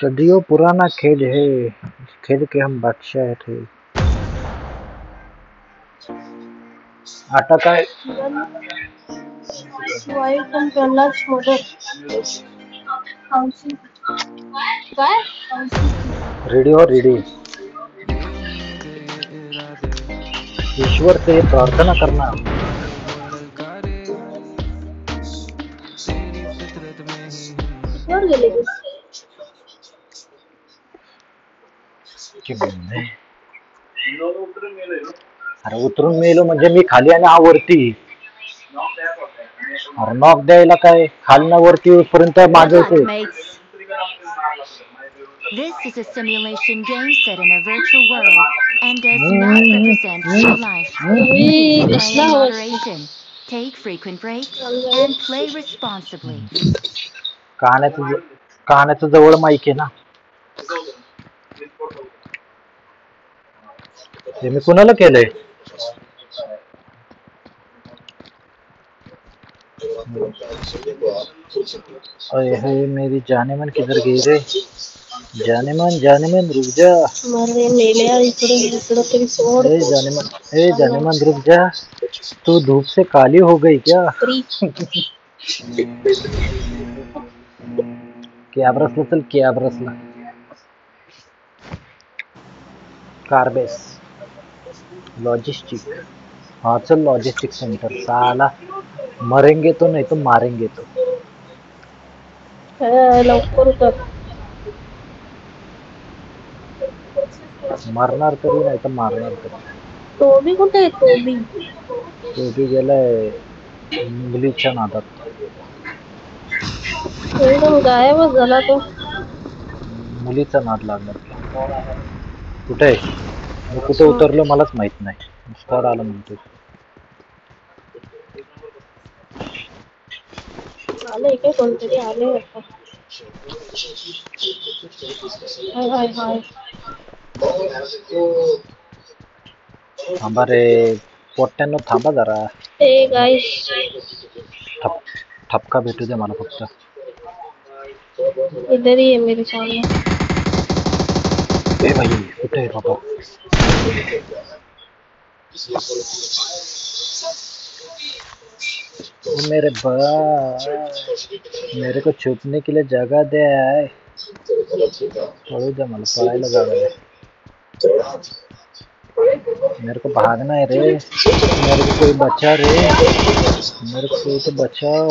सदियों पुराना खेल है, इस खेल के हम बादशाह थे। आटा काय वाईफ and Prahlad mother. काय? रेडी हो रेडी। ईश्वर से प्रार्थना करना। वर गेले की. की म्हणजे अरे उतरून मेलो म्हणजे मी खाली आणि हा वरती। अरे नॉक द्यायला काय खाली ना वरती पर्यंत माझं Good luck, mates. This is a simulation game set in a virtual world and does not represent real life. Please play कसला in आवाज? moderation, take frequent breaks, and play responsibly. कानाचं जवळ माईक आहे ना। हे मी कुणाला केलंय? अरे हे मेरी जाने मन किधर गई रे? जाने मन रुक जा। मरे मेल्या इकडं तरी सोड. जाने मन रुक जा। तू धूप से काली हो गई क्या? कॅब रसला चल कॅब रसला। कार्बेस लॉजिस्टिक। हाँ चल लॉजिस्टिक सेंटर। साला मरेंगे तो नहीं तो मारेंगे तो। लवकर उतर. मारणार तरी नाही तर मारणार तरी। टोबी कुठे आहे टोबी? तो भी गेलाय मुलीच्या नादात। एकदम गायबच झाला तो. मुलीचा नाद लागला तुला। कुठे आहे? मी कुठे उतरलो मलाच माहित नाही। स्क्वॉड आला म्हणतो। आले काय कोणतरी आले आता. हाय हाय हाय. थांबा रे पोट्ट्यांनो थांबा जरा। ए गाइस ठपका भेटू दे मला फक्त। इधर ही है मेरे सामने. ए भाई कुठे आहे बाबा? ओ मेरे मेरे को छुपने के लिए जगह दे आए। पळू दे मला पळायला जागा दे। मेरे को भागना है रे। मेरे को कोई बचा रे। मेरे को कोई तो बचाओ।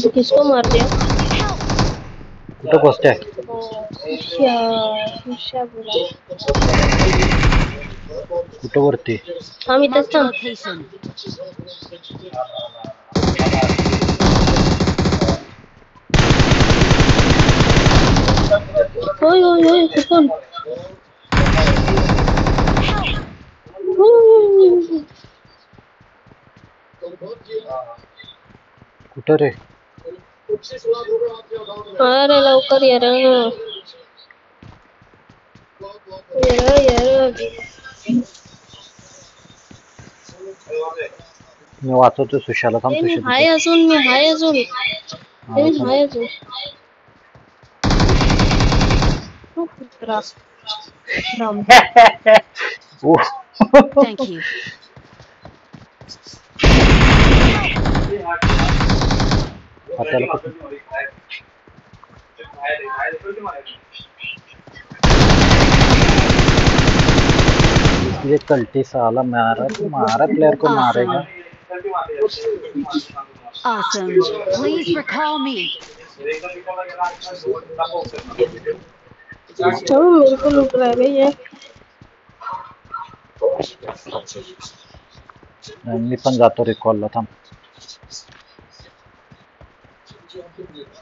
तू किसको मार दिया? कुठं गोष्ट आहे? उषा बोला. कुठं वरती? हम इथंच Marked a थांब. location. होय होय होय कुठून? कुठं रे? अरे लवकर ये रे. मी वाचवतो सुशाला थांब मी सुशा हाय अजून. Thank you. इसलिए कल्टी साला मारा प्लेयर को मारेगा। Awesome. Please recall me. चलो मेरे को लूट रहा है ये. मी पण जातो रिकॉलला थांब।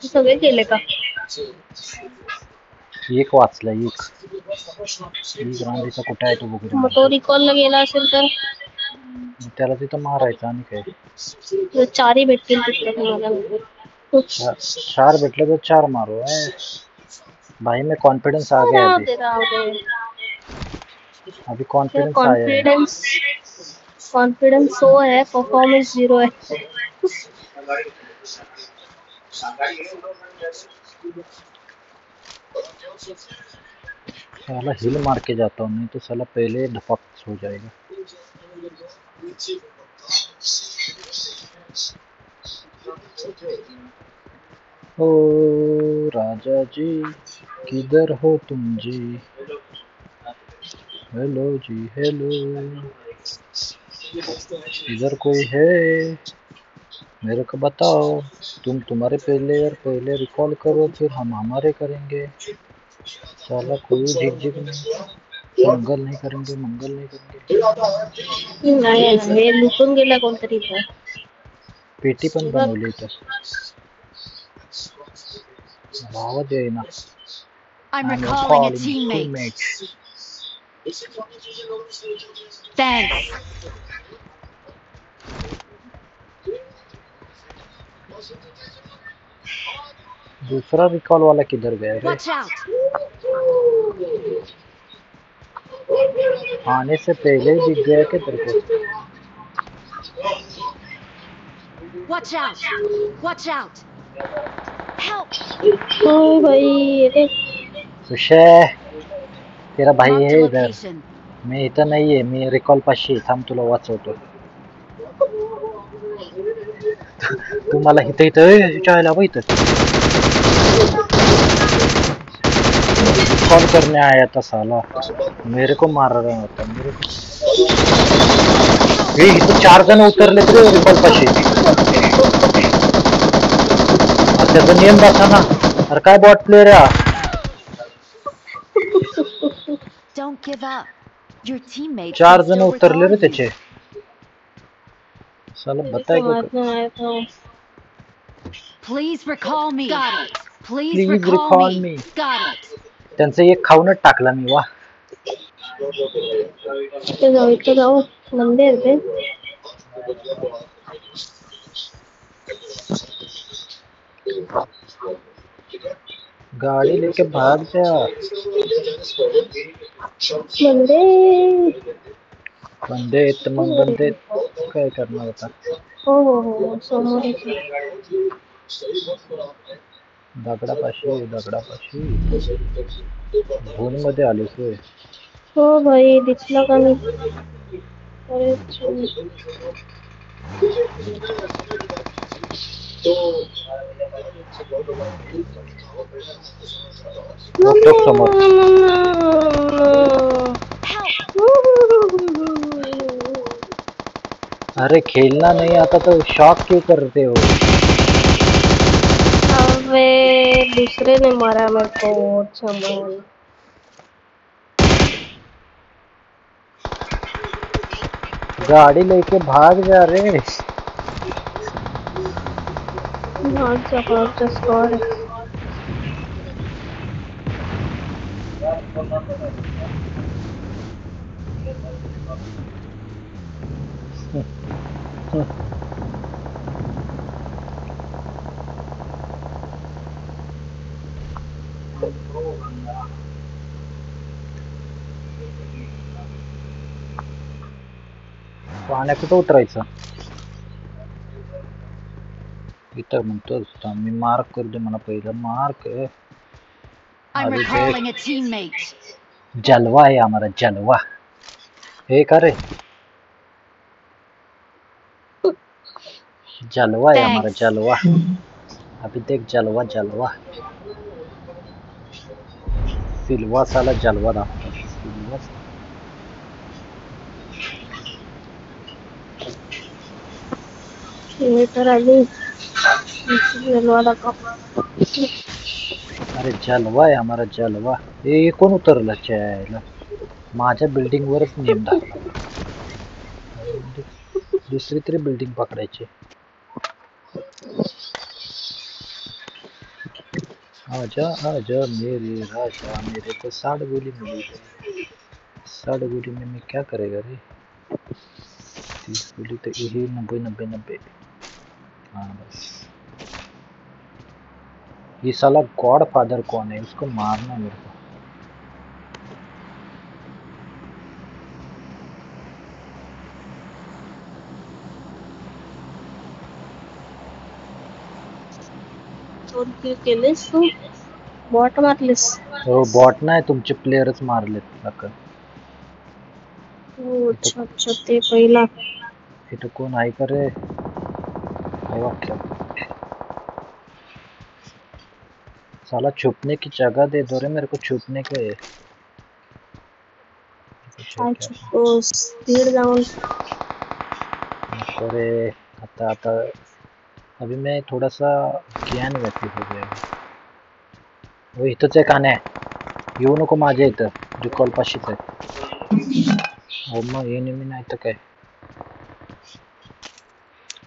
सगळे केले का? एक वाचला एक रांडीचा कुठे आहे तो बघू मग तो रिकॉलला गेला असेल तर त्याला तिथं मारायचं आणि काय। चारही भेटतील तिकडे तुम्हाला. चार भेटले तर चार मारो भाई। मैं कॉन्फिडेंस आ गया अभी कॉन्फिडेंस आया है। कॉन्फिडेंस 100 है, परफॉर्मेंस 0 है. साला हिल मार के जाता हूँ, नहीं तो साला पहले धपक हो जाएगा। ओ राजा जी किधर हो तुम जी? हेलो जी हेलो, इधर कोई है? मेरे को बताओ। तुम तुम्हारे प्लेयर पहले रिकॉल करो, फिर हम हमारे करेंगे। साला कोई झिकझिक नहीं, मंगल नहीं करेंगे, मंगल नहीं करेंगे। नाही हे लुटून गेला कोणतरी इथं. पेटी पण बनवली इथं, आवाज येईना. I'm I'm recalling a recalling teammate. teammate. Thanks. दूसरा रिकॉल वाला किधर गया रे? Watch out. आने से पहले ही दिख गया क्या तेरे को? Watch out. Watch out. Help. हो भाई अरे सुशे, तेरा भाई Marked a है इधर. location. मी इथं नाहीये, मी रिकॉल पाशी. थांब तुला वाचवतो. तू मला इथं इथं चायला हवं इथं. कॉल करने आया था साला, मेरे को मार रहा होता मेरे को. हे इथं 4 जण उतरले रे रिकॉल पाशी. त्याचा नियम बसा ना. अरे काय बॉट प्लेयर आहे? Don't give up. Your teammates 4 can जण still उतरले रे recall you. त्याचे. साला मेरे बताएगा को मारना आया था. Please recall me. Got it. Please please recall recall me. Me. Got it. त्यांचं एक खाऊनच टाकला मी. वा इथं जाऊ बंदे आहेत ते. गाड़ी लेके भाग जा. बंदे बंदे मग बंदे काय करणार होता? हो समोरच आहे. दगडापाशी झोन मध्ये आलीस होय. हो भाई दिसला का मी? अरे छो. बघतो समोर. Help. अरे खेलना नहीं आता तो शॉक क्यों करते हो? अबे दूसरे ने मारा मेरे को समोर. गाड़ी लेके भाग जा रे. भाग जा स्क्वाड. पाण्या कुठं उतरायचं? इथं म्हणतोस मी मार्क करू दे मला पहिलं. मार्क I'm अरे recalling a देख, teammate. जलवा है हमारा जलवा. हे का रे? जलवा है हमारा Thanks. जलवा. अभी देख जलवा जलवा. सिल्वा साला जलवा दाखवतो. सिल्वा ये तर आली जलवाला का. अरे जलवा आहे हमारा जलवा. हे कोण उतरलं चायला? माझ्या बिल्डिंग वरच नेम टाकला. दुसरी तरी बिल्डिंग पकडायची. आजा आजा मेरे राजा, मेरे को 60 गोली मिली है. 60 गोली में मैं क्या करेगा रे? 30 गोली तो यही 90. हाँ बस. ये साला गॉड फादर कौन है? उसको मारना मेरे को. दोन किल केलेस तू? बॉट मारलीस? हो बॉट नाही तुमचे प्लेयरच मारलेत नका. हो अच्छा अच्छा ते पहिला. इथं कोण आहे का रे? काय वाक्य साला छुपने की जगह दे दो रे मेरे को छुपने के काय चुकोस स्पीड जाऊन. नको रे आता आता अभी मैं थोड़ा सा ज्ञान व्यक्ती हो गया. हो इथंच आहे कान्या येऊ नको माझ्या इथं रिकॉल पाशीच आहे. हो मग ये नेहमी नाही तर काय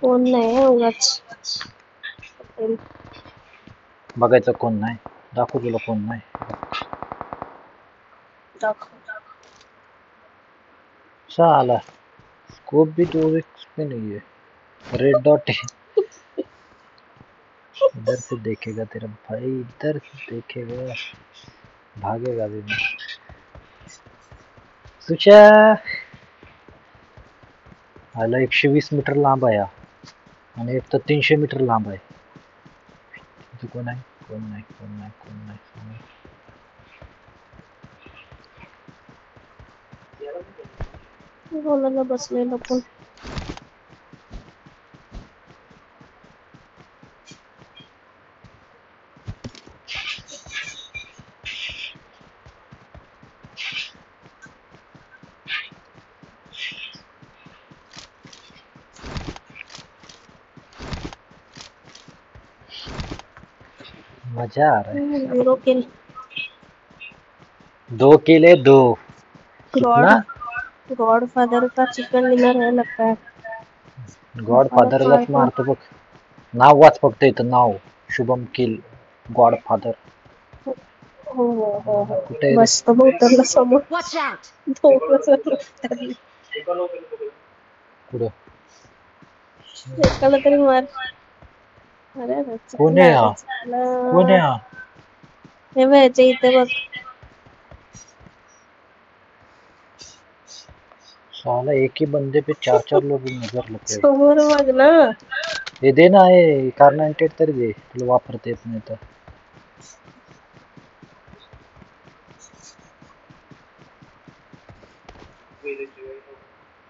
कोण नाही उगाच. बघायचं कोण नाही दाखव तुला कोण नाही. दाखव. साला स्कोप भी 2x पे नहीं है रेड डॉट है. इधर से देखेगा तेरा भाई इधर से देखेगा भागेगा भी नहीं. सुशा आला 120 मीटर लांब आहे आणि एक तर 300 मीटर लांब आहे. इथं कोण आहे कोण नाही कोण नाही कोण नाही बोलायला बसलेलं पण. मजा आ रहा है. 0 किल. 2 किले 2 कितना गॉडफादर का चिकन डिनर है लगता है. गॉडफादरलाच मारतो बघ. नाव वाच फक्त इथं नाव शुभम किल गॉडफादर. हो हो हो कुठे हो बस तो उतरला समोर. Watch out! कुठं एकाला तरी मार. अरे कोण आहे हा कोण आहे हा हे बघ इथे बघ. साला एक ही बंदे पे 4 लोग नजर लगे. समोर बघ ना. हे दे ना हे कार्नांटेड तरी दे तुला वापरता येत नाही तर.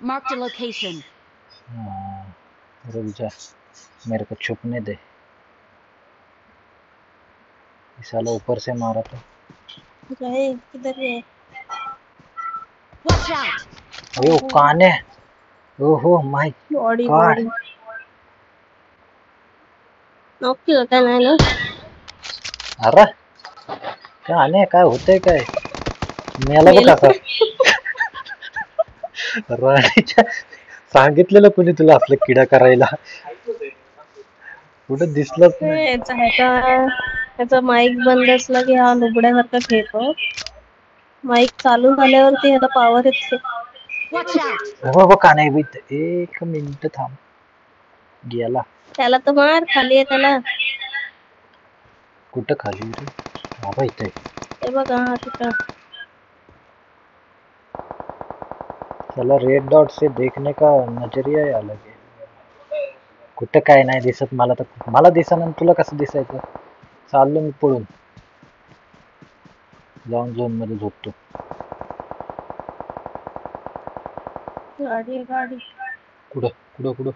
Marked a location. रुक जा मेरे को छुपने दे. इस साला ऊपर से मारा तो गए किधर है. Watch out! अरे वो कान है. ओहो माय बॉडी गॉड. बॉडी नक्की होता नाही ना. अरे कान आहे काय होतंय काय मेला बघ आता. राणीच्या सांगितलेलं कुणी तुला असलं किडा करायला कुठं दिसलंच नाही. त्याचा माईक बंद असला की हा लुबड्यासारखा खेळतो. माईक चालू झाल्यावरती ह्याला पॉवर येते. Watch out! हो बघ कान आहे बघ. एक मिनिट थांब गेला. त्याला तर मार खाली आहे त्याला. कुठं खाली रे बाबा इथे ते बघा हा तिथं. चला रेड डॉट से देखने का नजरिया ही अलग है. कुठं काय नाही दिसत मला तर. मला दिसना तुला कसं दिसायचं. चाललो मी पळून जाऊन झोन मध्ये झोपतो. गाडी गाडी कुठं कुठं कुठं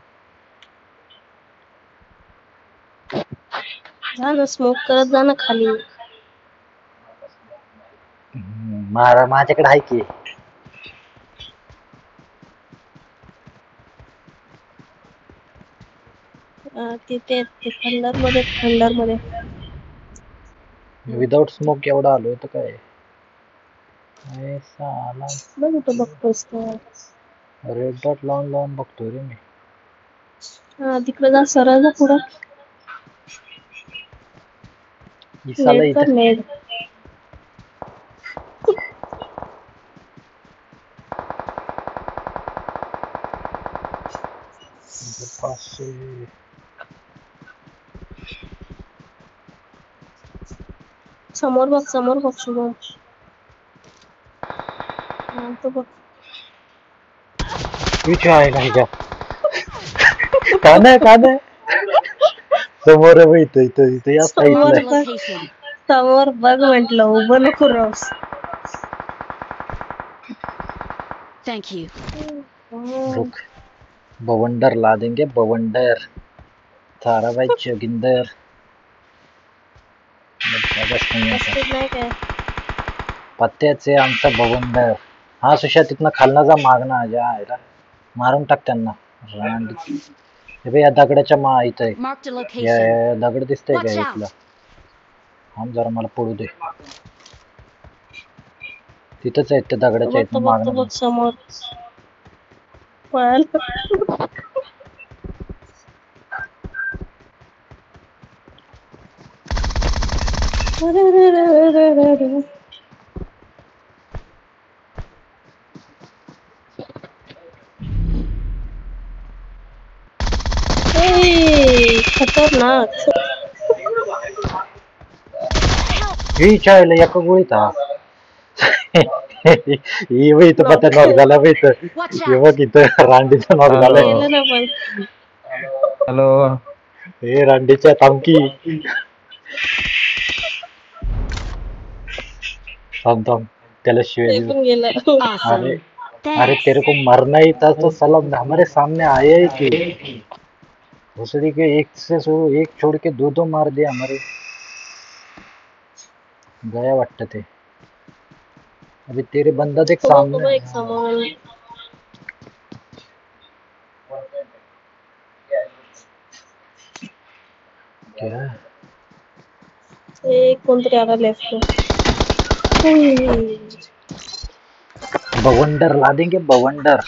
जा ना स्मोक करत जा ना खाली. मारा माझ्याकडे आहे की. तिथे ते खंडर मध्ये विदाउट स्मोक एवढा आलोय तर काय साला बघ तो बघतोस तर. रेड डॉट लावून लावून बघतोय रे मी. हा तिकडे जा सरळ जा पुढं. ही साला नेट कर इथं नेट. पास से समोर बघ शुभम. हा तो बघ. पीछे आएगा हिजा. कान आहे समोर आहे इथं इथं इथं या Marked a साईडला. location. समोर बघ म्हंटल, उभं नको राहूस. Thank you. रुक, बवंडर ला देंगे, बवंडर ताराबाई जोगिंदर. जबरदस्त नाही आता. मस्ती नाही काय. पत्त्याचे आमचा बवंडर. हा सुशा तिथनं खालना जा, मागणं जा आयला. मारून टाक त्यांना. रांड. हे बघ या दगडाच्या इथं आहे. Marked a या location. दगड दिसतंय का Watch इथला? out. थांब जरा मला पडू दे. तिथंच आहेत ते दगडाच्या बघ इथनं बघ मागणं. बघ समोर पळायला. ए, खतरनाक. ही चायला एका गोळीत हा. ही बघ इथं पत्ता नॉक झाला बघ इथं. Watch हे out. बघ इथं रांडीचा नॉक झालाय. गेलं ना पण. हॅलो. हे रांडीच्या थांबकी. थांब थांब त्याला शिवाय ते दिली. पण गेलं. Awesome. अरे अरे Thanks. तेरे को मरना ही था तो साला हमारे सामने आया ही क्यों? दूसरी के एक छोड़ के दो मार दिया हमारे. गया वाटतं ते. अभी तेरे बंदा देख तो सामने. एक समोर. क्या एक कोणतरी आला लेफ्ट. बवंडर ला देंगे, बवंडर.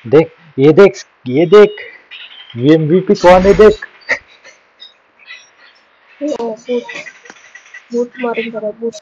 देख ये देख MVP कौन है देख. बूट मारून करा बूट.